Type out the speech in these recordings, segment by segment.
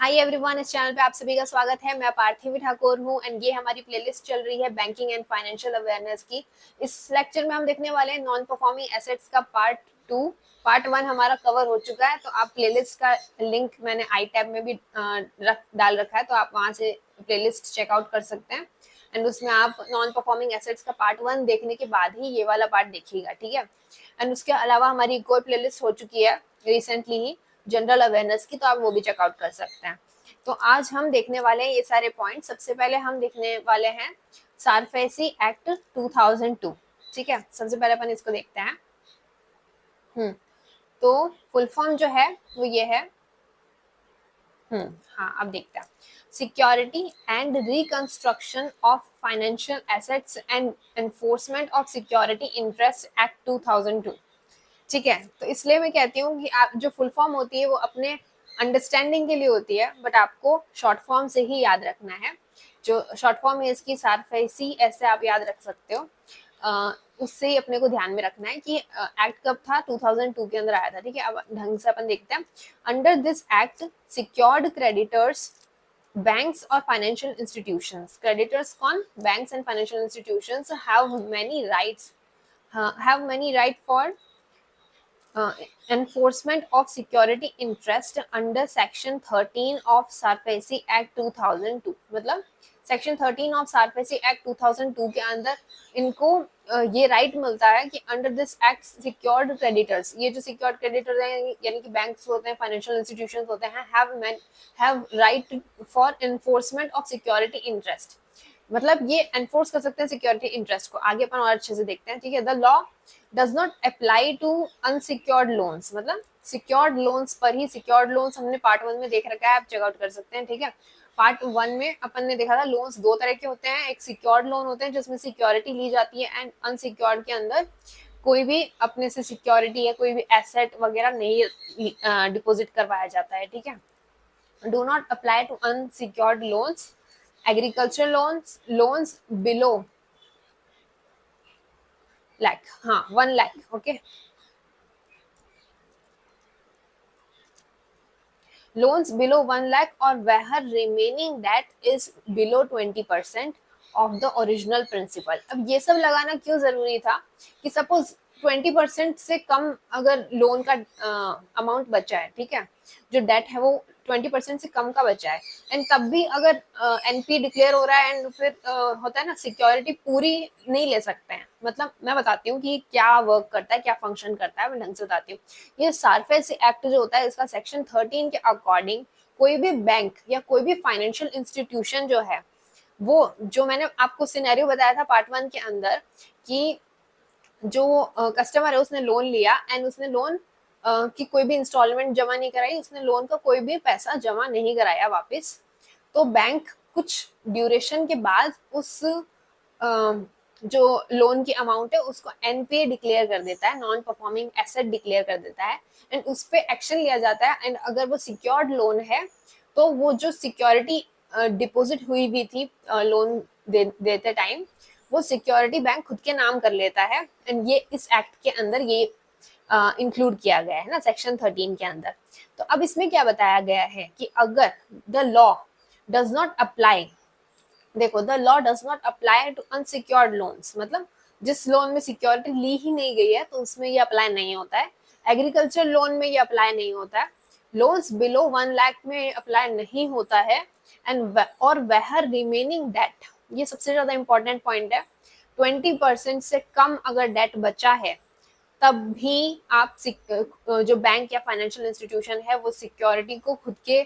Hi everyone, इस channel पे आप सभी का स्वागत है। मैं पार्थिवी ठाकुर हूँ एंड ये हमारी प्लेलिस्ट चल रही है बैंकिंग एंड फाइनेंशियल अवेयरनेस की। इस लेक्चर में हम देखने वाले हैं नॉन परफॉर्मिंग एसेट्स का पार्ट 2। पार्ट 1 हमारा कवर हो चुका है, तो आप प्लेलिस्ट का लिंक मैंने आई टैब में भी डाल रखा है, तो आप वहां से प्लेलिस्ट चेकआउट कर सकते हैं। एंड उसमें आप नॉन परफॉर्मिंग एसेट्स का पार्ट 1 देखने के बाद ही ये वाला पार्ट देखिएगा, ठीक है। एंड उसके अलावा हमारी एक और प्लेलिस्ट हो चुकी है रिसेंटली ही, जनरल अवेयरनेस की, तो आप वो भी चेकआउट कर सकते हैं। तो आज हम देखने वाले हैं ये सारे पॉइंट। सबसे पहले हम देखने वाले हैं सारफेसी एक्ट 2002, ठीक है। सबसे पहले अपन इसको देखते हैं। तो फुल फॉर्म जो है वो ये है। हाँ, अब देखते हैं। Security and reconstruction of financial assets and enforcement of security interest act 2002, ठीक है। तो इसलिए मैं कहती हूँ कि आप जो फुल फॉर्म होती है वो अपने अंडरस्टैंडिंग के लिए होती है, बट आपको शॉर्ट फॉर्म से ही याद रखना है। जो शॉर्ट फॉर्म है इसकी सारफेसी, ऐसे आप याद रख सकते हो। उससे ही अपने को ध्यान में रखना है कि एक्ट कब था, 2002 के अंदर आया था, ठीक है। अब ढंग से अपन देखते हैं। Under this act secured creditors, banks or financial institutions, creditors कौन, banks and financial institutions have many right for enforcement of security interest under section 13 of SARFAESI Act 2002। मतलब सेक्शन 13 ऑफ सारफेसी एक्ट 2002 के अंदर इनको ये right मिलता है कि under this act secured creditors, ये जो सिक्योर्ड क्रेडिटर्स हैं यानी कि बैंक्स होते हैं, फाइनेंशियल इंस्टीट्यूशंस होते हैं, have right for enforcement of security interest. मतलब ये एनफोर्स कर सकते हैं सिक्योरिटी इंटरेस्ट को। आगे अपन और अच्छे से देखते हैं, ठीक है। The law does not apply to unsecured loans, मतलब सिक्योर्ड लोन्स पर ही। सिक्योर्ड लोन्स हमने पार्ट 1 में देख रखा है, आप चेकआउट कर सकते हैं, ठीक है। पार्ट 1 में अपन ने देखा था लोन्स दो तरह के होते हैं। एक सिक्योर्ड लोन होते हैं जिसमें सिक्योरिटी ली जाती है, एंड अनसिक्योर्ड के अंदर कोई भी अपने से सिक्योरिटी या कोई भी एसेट वगैरह नहीं डिपॉजिट करवाया जाता है, ठीक है। Do not apply to unsecured loans, agriculture loans below lakh, हाँ 1 lakh, okay. loans below 1 lakh or where remaining debt is below 20% of the original principal। अब ये सब लगाना क्यों जरूरी था कि सपोज 20% से कम अगर लोन का अमाउंट बचा है, ठीक है, जो डेट है वो 20% से कम का बचा है, एंड तब भी अगर एनपी डिक्लेयर हो रहा है एंड फिर होता है ना, सिक्योरिटी पूरी नहीं ले सकते हैं। मतलब मैं बताती हूँ कि क्या वर्क करता है, क्या फंक्शन करता है, मैं ढंग से बताती हूँ। ये सारफेसी एक्ट जो होता है इसका सेक्शन 13 के अकॉर्डिंग कोई भी बैंक या कोई भी फाइनेंशियल इंस्टीट्यूशन जो है, वो जो मैंने आपको सिनेरियो बताया था पार्ट 1 के अंदर कि जो कस्टमर है उसने लोन लिया एंड उसने लोन की कोई भी इंस्टॉलमेंट जमा नहीं कराई, उसने लोन का कोई भी पैसा जमा नहीं कराया वापस, तो बैंक कुछ ड्यूरेशन के बाद उस जो लोन की अमाउंट है उसको एनपीए डिक्लेयर कर देता है, नॉन परफॉर्मिंग एसेट डिक्लेयर कर देता है, एंड उस पर एक्शन लिया जाता है। एंड अगर वो सिक्योर्ड लोन है तो वो जो सिक्योरिटी डिपॉजिट हुई भी थी लोन देते टाइम, वो सिक्योरिटी बैंक खुद के नाम कर लेता है। एंड ये इस एक्ट के अंदर ये इंक्लूड किया गया है ना, सेक्शन 13 के अंदर। तो अब इसमें क्या बताया गया है कि अगर the law does not apply, देखो, the law does not apply to unsecured loans, मतलब जिस लोन में सिक्योरिटी ली ही नहीं गई है तो उसमें ये अप्लाई नहीं होता है। एग्रीकल्चर लोन में ये अप्लाई नहीं होता है। लोन्स बिलो 1 लाख में अप्लाई नहीं होता है। एंड और वह रिमेनिंग डेट, ये सबसे ज्यादा इंपॉर्टेंट पॉइंट है, 20% से कम अगर डेट बचा है तब भी आप जो बैंक या फाइनेंशियल इंस्टीट्यूशन है वो सिक्योरिटी को खुद के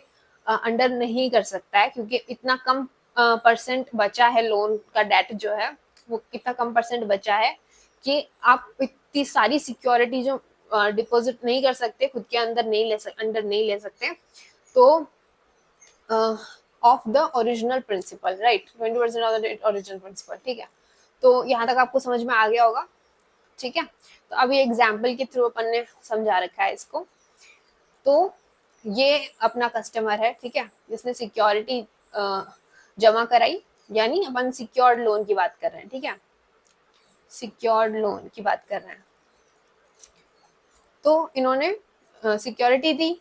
अंडर नहीं कर सकता है, क्योंकि इतना कम परसेंट बचा है लोन का डेट जो है, वो कितना कम परसेंट बचा है कि आप इतनी सारी सिक्योरिटी जो डिपॉजिट नहीं कर सकते, खुद के अंदर नहीं ले सकते, तो of the original principal, right, 20% of the original principal, ठीक है। तो यहाँ तक आपको समझ में आ गया होगा, ठीक है। तो अभी एग्जाम्पल के थ्रू अपन ने समझा रखा है इसको। तो ये अपना कस्टमर है, ठीक है, जिसने सिक्योरिटी जमा कराई, यानी अपन सिक्योर्ड लोन की बात कर रहे हैं, ठीक है, सिक्योर्ड लोन की बात कर रहे हैं। तो इन्होंने सिक्योरिटी दी,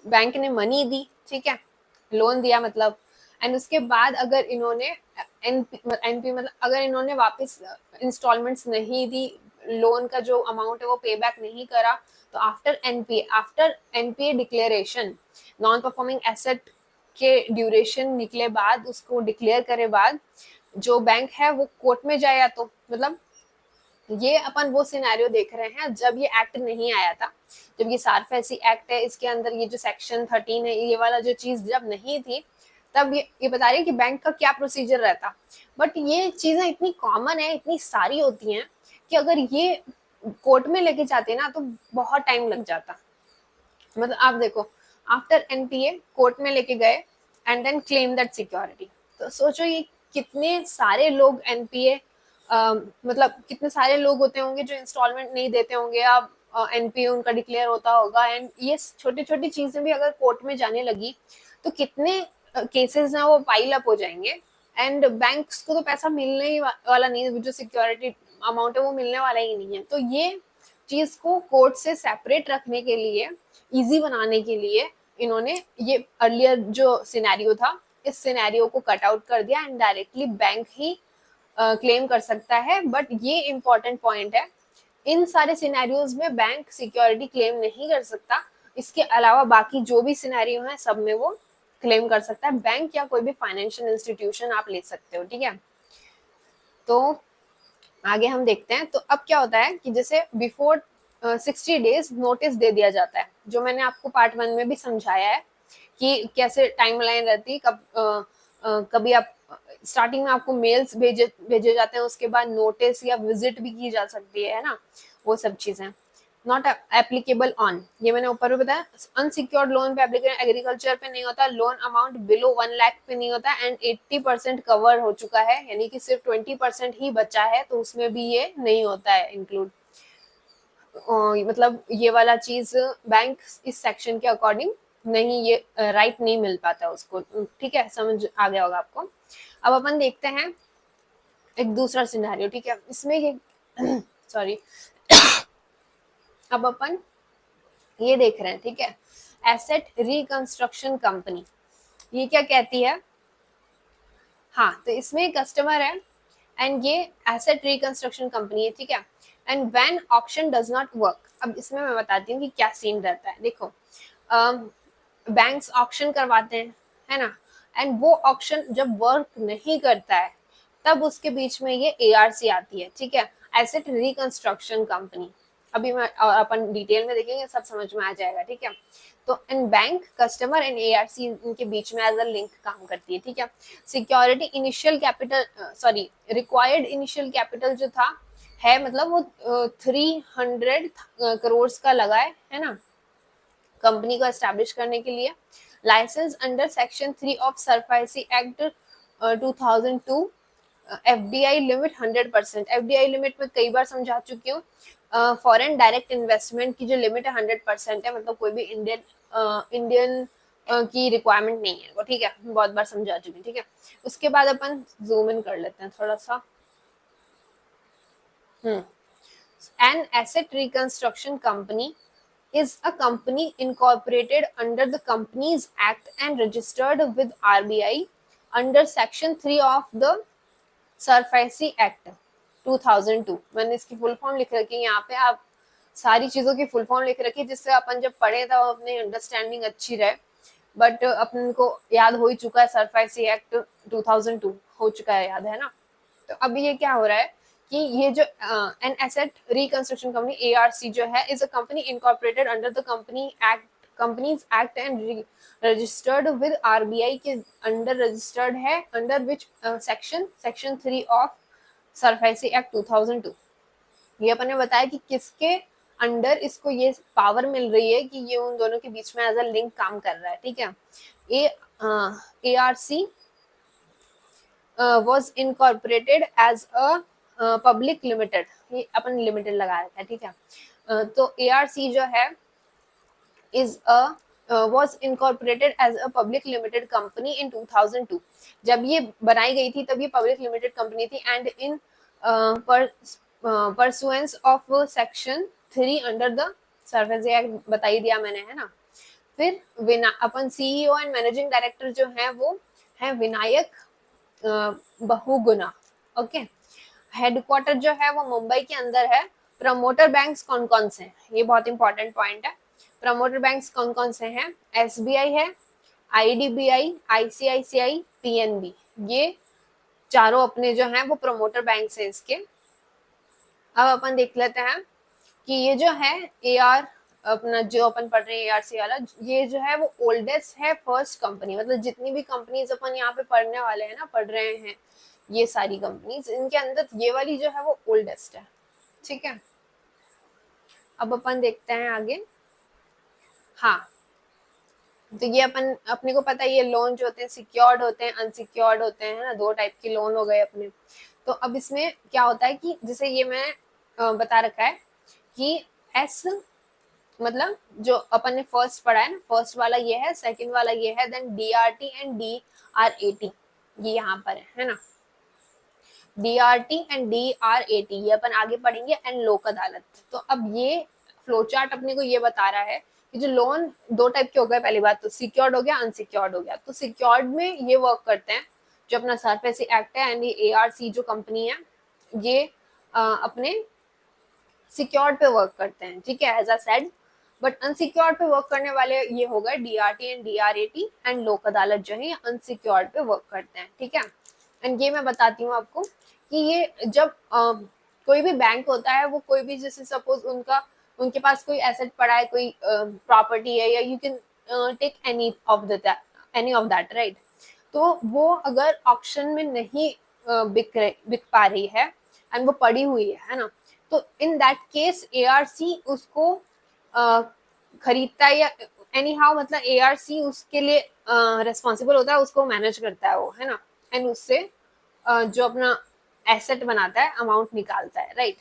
बैंक ने मनी दी, ठीक है, लोन दिया मतलब, एंड उसके बाद अगर इन्होंने एनपी मतलब अगर इन्होंने वापस इंस्टॉलमेंट्स नहीं दी, लोन का जो अमाउंट है वो पे बैक नहीं करा, तो after NPA declaration, non performing asset के ड्यूरेशन निकले बाद, उसको डिक्लेयर करे बाद, जो बैंक है वो कोर्ट में जाए, या तो मतलब ये अपन वो सिनेरियो देख रहे हैं जब ये एक्ट नहीं आया था, जब ये सारफेसी एक्ट है, इसके अंदर ये जो सेक्शन 13 है, ये वाला जो चीज जब नहीं थी, तब ये बता रही है कि बैंक का क्या प्रोसीजर रहता। बट ये चीजें इतनी कॉमन है, इतनी सारी होती हैं कि अगर ये कोर्ट में लेके जाते ना तो बहुत टाइम लग जाता। मतलब आप देखो, आफ्टर एनपीए कोर्ट में लेके गए and then claim that security, तो सोचो ये कितने सारे लोग एनपीए मतलब कितने सारे लोग होते होंगे जो इंस्टॉलमेंट नहीं देते होंगे, या एनपीए उनका डिक्लेयर होता होगा, एंड ये छोटी छोटी चीजें भी अगर कोर्ट में जाने लगी तो कितने केसेस ना वो पाइल अप हो जाएंगे, एंड बैंक्स को तो पैसा मिलने ही वाला नहीं है, जो सिक्योरिटी अमाउंट है वो मिलने वाला ही नहीं है। तो ये चीज को कोर्ट से सेपरेट रखने के लिए, इजी बनाने के लिए, इन्होंने ये अर्लियर जो सिनेरियो था, इस सिनेरियो को कट आउट कर दिया and directly bank he claim कर सकता है। बट ये इंपॉर्टेंट पॉइंट है, इन सारे सिनेरियोज में बैंक सिक्योरिटी क्लेम नहीं कर सकता, इसके अलावा बाकी जो भी सिनेरियो है सब में वो क्लेम कर सकता है। बैंक या कोई भी फाइनेंशियल इंस्टीट्यूशन आप ले सकते हो, ठीक है। तो आगे हम देखते हैं। तो अब क्या होता है कि जैसे बिफोर 60 डेज नोटिस दे दिया जाता है, जो मैंने आपको पार्ट 1 में भी समझाया है कि कैसे टाइमलाइन रहती है, कभी आप स्टार्टिंग में आपको मेल्स भेजे जाते हैं, उसके बाद नोटिस या विजिट भी की जा सकती है ना, वो सब चीजें। नॉट एप्लीकेबल ऑन, ये मैंने ऊपर भी बताया, अनसिक्योर्ड लोन पे एप्लीकेशन, एग्रीकल्चर पे नहीं होता, लोन अमाउंट बिलो 1 लाख पे नहीं होता, एंड 80% कवर हो चुका है, यानी कि सिर्फ 20% ही बचा है, तो उसमें भी ये नहीं होता है इंक्लूड। मतलब ये वाला चीज बैंक इस सेक्शन के अकॉर्डिंग नहीं, ये राइट नहीं मिल पाता उसको, ठीक है, समझ आ गया होगा आपको। अब अपन देखते हैं एक दूसरा सिनेरियो, ठीक है, इसमें ये सॉरी अब अपन ये देख रहे हैं, ठीक है, एसेट रिकंस्ट्रक्शन कंपनी, ये क्या कहती है। हाँ, तो इसमें कस्टमर है एंड ये एसेट रिकंस्ट्रक्शन कंपनी है, ठीक है, and when auction does not work. अब इसमें मैं बताती हूँ कि क्या सीन रहता है। देखो, बैंक्स ऑक्शन करवाते हैं, है ना, एंड वो ऑक्शन जब वर्क नहीं करता है तब उसके बीच में ये एआरसी आती है, ठीक है, एसेट रिकंस्ट्रक्शन कंपनी। अभी मैं और अपन डिटेल में देखेंगे, सब समझ में आ जाएगा, ठीक है। तो इन बैंक कस्टमर एंड एआरसी इनके बीच में एज अ लिंक काम करती है, ठीक है। Security initial capital, sorry, required initial capital जो था है, मतलब वो 300 करोड़ का लगा है ना, कंपनी को एस्टैब्लिश करने के लिए। Licence under section 3 of SARFAESI act 2002, FDI limit 100%, FDI limit में कई बार समझा चुकी हूँ, फॉरेन डायरेक्ट इन्वेस्टमेंट की जो लिमिट है 100% है, मतलब कोई भी इंडियन की रिक्वायरमेंट नहीं है वो, ठीक है, बहुत बार समझा चुकी हूँ, ठीक है। उसके बाद अपन जूम इन कर लेते हैं थोड़ा सा। An asset reconstruction company is a company incorporated under the Companies Act and registered with RBI under Section 3 of the SARFAESI Act 2002। मैंने इसकी फुल फॉर्म लिख रखी है यहाँ पे, आप सारी चीजों की फुल फॉर्म लिख रखी है जिससे अपन जब पढ़े तब अपनी अंडरस्टैंडिंग अच्छी रहे। बट अपन को याद हो ही चुका है, SARFAESI Act 2002 हो चुका है, याद है ना। तो अभी ये क्या हो रहा है कि ये जो an asset reconstruction company ARC जो है, is a company incorporated under the companies act and registered with RBI के अंडर रजिस्टर्ड है, under which section 3 of SARFAESI act 2002। ये अपन ने बताया कि किसके अंडर इसको ये पावर मिल रही है कि ये उन दोनों के बीच में एज अ लिंक काम कर रहा है, ठीक है। A R C was incorporated as a public limited, ये अपन लिमिटेड लगा रखा है, ठीक है। तो ARC जो है is a was incorporated as a public limited company in 2002। जब ये बनाई गई थी तब ये public limited company थी, and in pursuance of section 3 under the Surface Act बता ही दिया मैंने, है ना। फिर अपन सीईओ एंड मैनेजिंग डायरेक्टर जो है वो है विनायक बहुगुणा। ओके, हेडक्वार्टर जो है वो मुंबई के अंदर है। प्रमोटर बैंक्स कौन कौन से हैं, ये बहुत इंपॉर्टेंट पॉइंट है। प्रमोटर बैंक्स कौन कौन से हैं? एसबीआई है, आईडीबीआई, आईसीआईसीआई, पीएनबी, ये चारों अपने जो हैं वो प्रमोटर बैंक्स हैं इसके। अब अपन देख लेते हैं कि ये जो है ए आर, अपना जो अपन पढ़ रहे हैं ARC वाला, ये जो है वो ओल्डेस्ट है फर्स्ट कंपनी। मतलब जितनी भी कंपनीज अपन यहाँ पे पढ़ने वाले हैं ना, पढ़ रहे हैं, ये सारी कंपनीज, इनके अंदर ये वाली जो है वो ओल्डेस्ट है। ठीक है, अब अपन देखते हैं आगे। हाँ, तो ये अपन अपने को पता है ये लोन जो होते हैं सिक्योर्ड होते हैं, अनसिक्योर्ड होते हैं, है ना, दो टाइप के लोन हो गए अपने। तो अब इसमें क्या होता है कि जैसे ये मैं बता रखा है कि एस, मतलब जो अपन ने फर्स्ट पढ़ा है ना, फर्स्ट वाला ये है, सेकंड वाला ये है, देन डीआरटी एंड डीआरएटी, ये यहाँ पर है ना, डीआरटी एंड डीआरएटी ये अपन आगे पढ़ेंगे, एंड लोक अदालत। तो अब ये फ्लो चार्ट अपने को ये बता रहा है कि जो लोन दो टाइप के हो गए, पहली बात तो सिक्योर्ड हो गया, अनसिक्योर्ड हो गया। तो सिक्योर्ड में ये वर्क करते हैं जो अपना सरफेसी एक्ट है एंड ये ARC जो कंपनी है, ये अपने सिक्योर्ड पे वर्क करते हैं। ठीक है, as I said, but unsecured पे वर्क करने वाले ये हो गए डीआरटी एंड डीआरएटी, एंड लोक अदालत जो है अनसिक्योर्ड पे वर्क करते हैं। ठीक है, एंड ये मैं बताती हूँ आपको कि ये जब कोई भी बैंक होता है, वो कोई भी, जैसे सपोज उनके पास कोई एसेट पड़ा है, कोई प्रॉपर्टी है, या you can take any of that, right. तो वो अगर ऑक्शन में नहीं बिक पा रही है एंड वो पड़ी हुई है ना, तो इन दैट केस ARC उसको खरीदता है, या एनी हाउ, मतलब ARC उसके लिए रिस्पॉन्सिबल होता है, उसको मैनेज करता है वो, है ना, एंड उससे जो अपना एसेट बनाता है, अमाउंट निकालता है, राइट।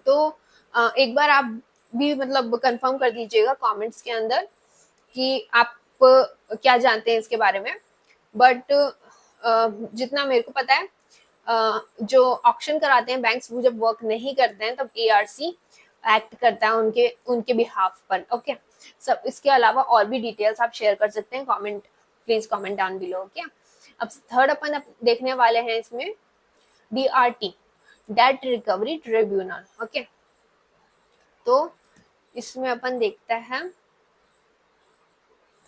तो एक बार आप भी मतलब कंफर्म कर दीजिएगा कमेंट्स के अंदर कि आप क्या जानते हैं इसके बारे में। बट जितना मेरे को पता है, जो ऑक्शन कराते हैं बैंक्स, वो जब वर्क नहीं करते हैं तब ARC एक्ट करता है उनके उनके बिहाफ पर। ओके, सब इसके अलावा और भी डिटेल्स आप शेयर कर सकते हैं, comment, please comment down below. Okay, अब थर्ड अपन देखने वाले हैं इसमें DRT, date recovery tribunal. Okay, तो इसमें अपन देखते हैं,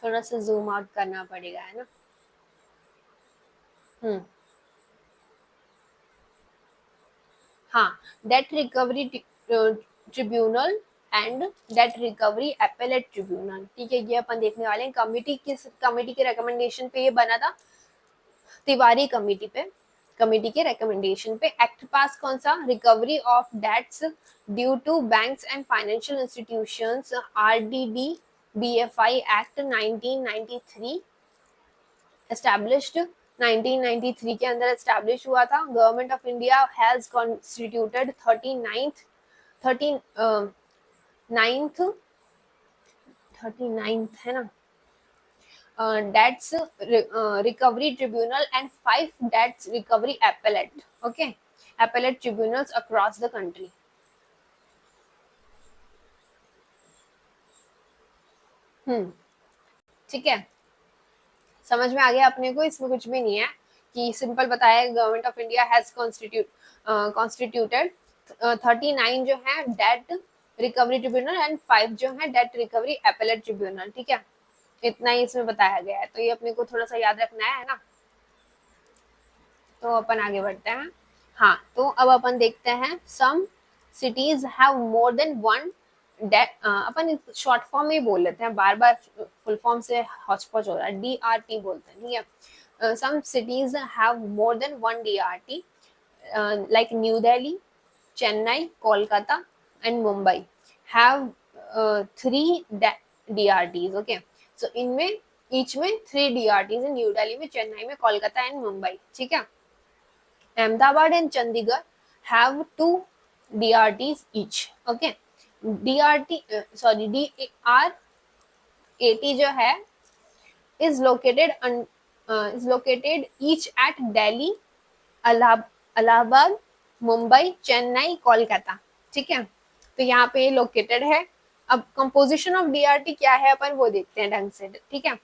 थोड़ा सा जूम आउट करना पड़ेगा, है ना। हाँ, date recovery tribunal and date recovery appellate tribunal. ठीक है, ये अपन देखने वाले हैं। कमेटी के रिकमेंडेशन पे ये बना था, तिवारी कमेटी के रिकमेंडेशन पे। एक्ट पास कौन सा? Recovery of debts due to banks and financial institutions, RDD BFI act 1993 established, 1993 के अंदर एस्टैब्लिश हुआ था। Government of India has constituted 39th है ना, debts recovery tribunal and 5 debts recovery appellate. Okay, appellate tribunals across the country. ठीक है, समझ में आ गया अपने को, इसमें कुछ भी नहीं है, कि सिंपल बताया है government of India has constituted 39 जो है डेट रिकवरी ट्रिब्यूनल एंड 5 जो है डेट रिकवरी एपेलेट ट्रिब्यूनल। ठीक है, इतना ही इसमें बताया गया है, तो ये अपने को थोड़ा सा याद रखना है ना। तो अपन आगे बढ़ते हैं। हाँ, तो अब अपन देखते हैं some cities have more than one debt. अपन शॉर्ट फॉर्म में ही बोल लेते हैं, बार बार फुल फॉर्म से हॉचपॉच हो रहा है, DRT बोलते हैं। ठीक है, some cities have more than one DRT, like New Delhi, Chennai, Kolkata and Mumbai have 3 DRTs। Okay, so इनमें ईच में 3 DRTs इन न्यू दिल्ली में, चेन्नई में, कोलकाता एंड मुंबई। ठीक है, Ahmedabad and Chandigarh have 2 DRTs each. Okay, DRAT जो है is located each at Delhi, Allahabad, Mumbai, Chennai, Kolkata. ठीक है, तो यहाँ पे लोकेटेड है अब कंपोजिशन ऑफ डीआरटी क्या है अपन वो देखते हैं ढंग से, ठीक है।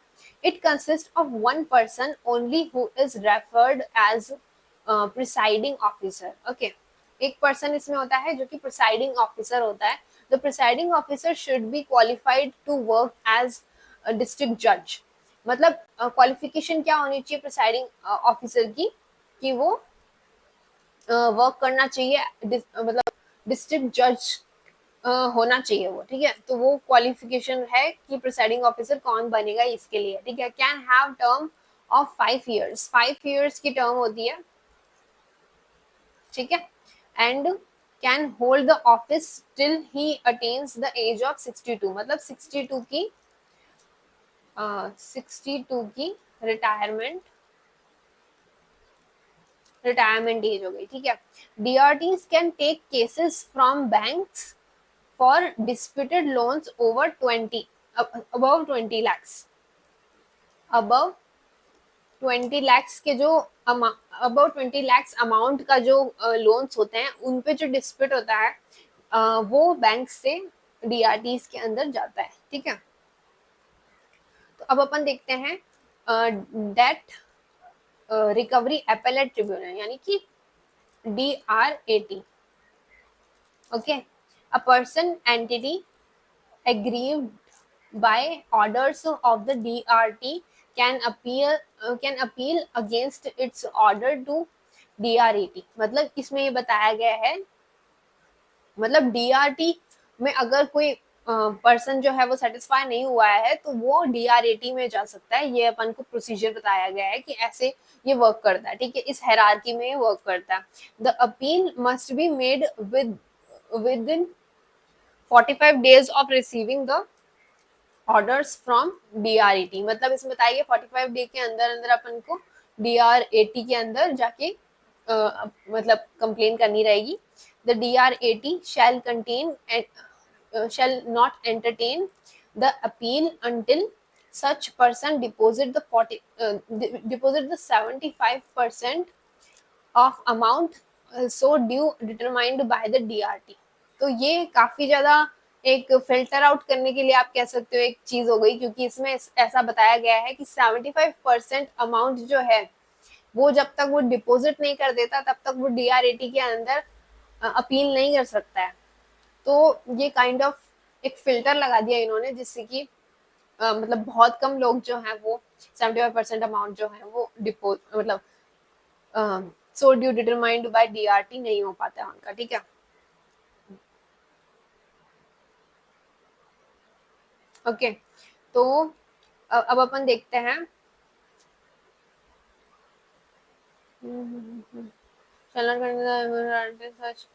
It consist of one person only who is referred as presiding officer. Okay, एक पर्सन इसमें होता है जो कि प्रिसाइडिंग ऑफिसर होता है। The presiding officer should be qualified to work as district जज। मतलब क्वालिफिकेशन क्या होनी चाहिए प्रिसाइडिंग ऑफिसर की, कि वो वर्क करना चाहिए, मतलब डिस्ट्रिक्ट जज होना चाहिए वो, ठीक है। तो वो क्वालिफिकेशन है कि प्रिसाइडिंग ऑफिसर कौन बनेगा इसके लिए, ठीक है। Can have term of 5 years, 5 years की टर्म होती है, ठीक है। And can hold the office till he attains the age of 62, मतलब 62 की रिटायरमेंट रिटायरमेंट एज हो गई, ठीक है। DRTs can take cases from banks for disputed loans over 20 above 20 lakhs, above 20 lakhs के जो above 20 lakhs अमाउंट का जो लोन्स होते हैं उन पे जो डिस्प्यूट होता है वो बैंक से डीआरटीज के अंदर जाता है, ठीक है। तो अब अपन देखते हैं डेट रिकवरी एपेलेट ट्रिब्यूनल यानी कि DRAT. Okay, a person entity aggrieved by orders of the DRT can appeal against its order to DRET। मतलब इसमें ये बताया गया है, मतलब डीआरटी में अगर कोई पर्सन जो है वो सेटिस्फाई नहीं हुआ है तो वो डीआरएटी में जा सकता है। ये अपन को प्रोसीजर बताया गया है कि ऐसे ये वर्क करता है, ठीक है। इस हायरार्की में ये वर्क करता है। The appeal must be made within 45 days of receiving the orders from DRAT. मतलब इसमें बताया गया 45 डे के अंदर अंदर अपन को डीआरएटी के अंदर जाके मतलब कंप्लेन करनी रहेगी। The DRAT shall not entertain the appeal until such person deposit the 75% of amount so due determined by the DRT। तो ये काफी ज्यादा एक फिल्टर आउट करने के लिए आप कह सकते हो एक चीज हो गई, क्योंकि इसमें ऐसा बताया गया है कि 75% अमाउंट जो है वो जब तक वो डिपॉजिट नहीं कर देता तब तक वो डीआरएटी के अंदर अपील नहीं कर सकता है। तो ये काइंड ऑफ एक फिल्टर लगा दिया इन्होंने, जिससे कि मतलब बहुत कम लोग जो हैं वो 75% अमाउंट जो है वो मतलब so due determined by DRT नहीं हो पाता है उनका, ठीक है। ओके, तो अब अपन देखते हैं चलन करने सच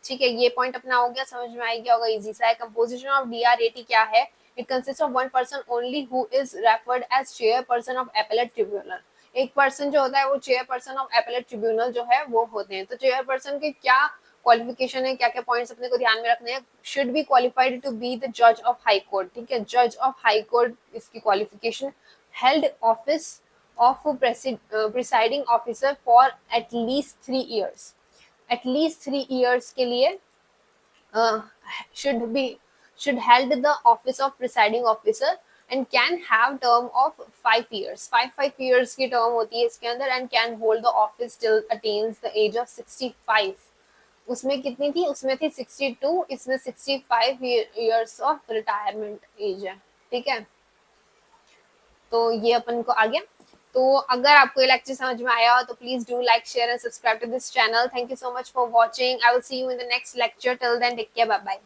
ठीक है। ये पॉइंट अपना हो गया, समझ में आ गया होगा, इजी सा है। कंपोजिशन ऑफ डीआरएटी क्या है? It consist of one person only who is referred as chairperson of appellate tribunal. एक पर्सन जो होता है वो चेयरपर्सन ऑफ एपेलेट ट्रिब्यूनल जो है वो होते हैं। तो चेयरपर्सन के क्या क्वालिफिकेशन है, क्या क्या पॉइंट्स अपने को ध्यान में रखने हैं? Should be qualified to be the जज ऑफ हाई कोर्ट, ठीक है। जज ऑफ हाई कोर्ट इसकी qualification. Held office of presiding officer for at least 3 years, at least 3 years के लिए should be should held the office of presiding officer and can have term of 5 years, 5 years की term होती है इसके अंदर, and can hold the office till attains the age of 65। उसमें कितनी थी? उसमें थी 62, इसमें 65 years of retirement age है, ठीक है। तो ये अपन को आ गया। तो अगर आपको ये लेक्चर समझ में आया हो तो please do like share and subscribe to this channel. Thank you so much for watching. I will see you in the next lecture. Till then take care, bye bye.